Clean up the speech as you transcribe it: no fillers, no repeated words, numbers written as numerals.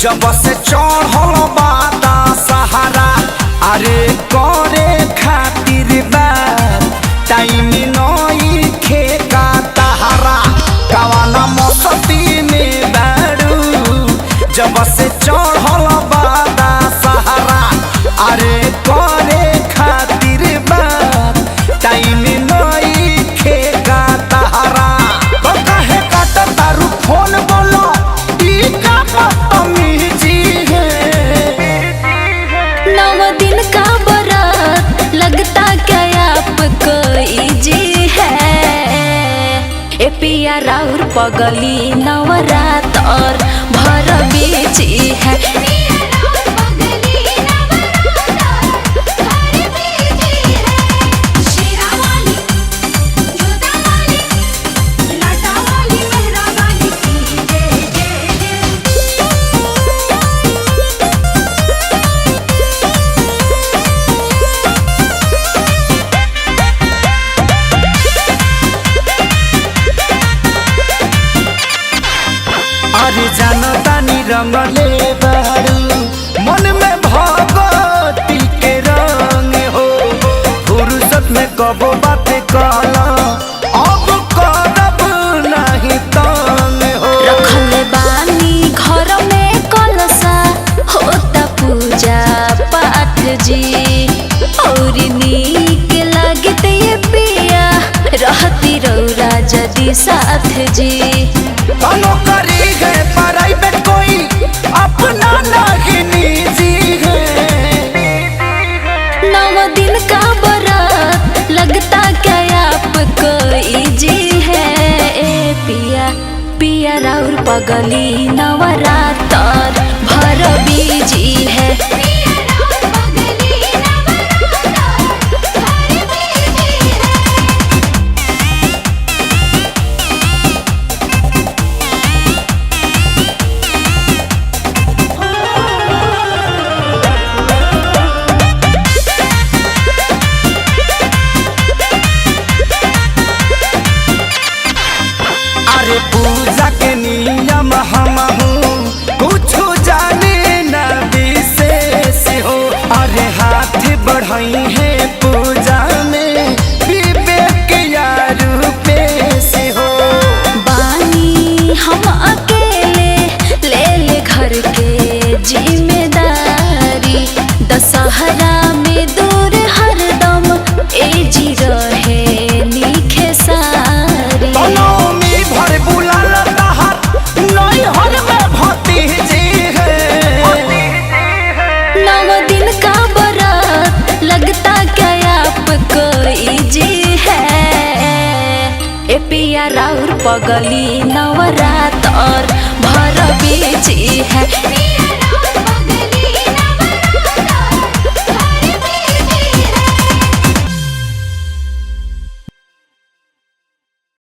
जब से चढ़ल बादा सहारा अरे करे खातिर बा टाइम नई खेका तहारा कवाना मस्ती में बारू जब से चढ़ल बादा सहारा अरे करे खातिर बा टाइम नई खेका तहारा तो काहे काट तारू फोन बोलो ई का बदतमीजी है। 9 दिन का बारात लगता क्या आपको इजी है। ए पिया राउर पगली नवरात और भर बीची है। अरे जानता नी रंगले बारू मन में भगवती के रंग हो फुर्सत में कबो बात कहला अब करब नहीं तंग हो। रखले बानी घर में कलसा होता पूजा पाठ जी और नीक लगते ये पिया रहती रौरा जदी साथ जी। नौकरी है प्राइवेट कोई अपना नहीं निजी है। 9 दिन का बारात लगता क्या आपको इजी है। ए पिया पिया राउर पगली नवरात और भर बीजी है। अरे पूजा के नियम हम कुछ जाने न विशेष हो अरे हाथ बढ़ाई है पूजा में विवेक यार से हो। बानी हम अकेले ले ले घर के जिम्मेदारी दशहरा में दूर हरदम ए जी रहे नीखे सारी। भर बुलाल तहार नहीं हर में भतीजी है। 9 दिन का बारात लगता क्या आपको इजी है। ए पिया राउर पगली नवरात और भर बीची है।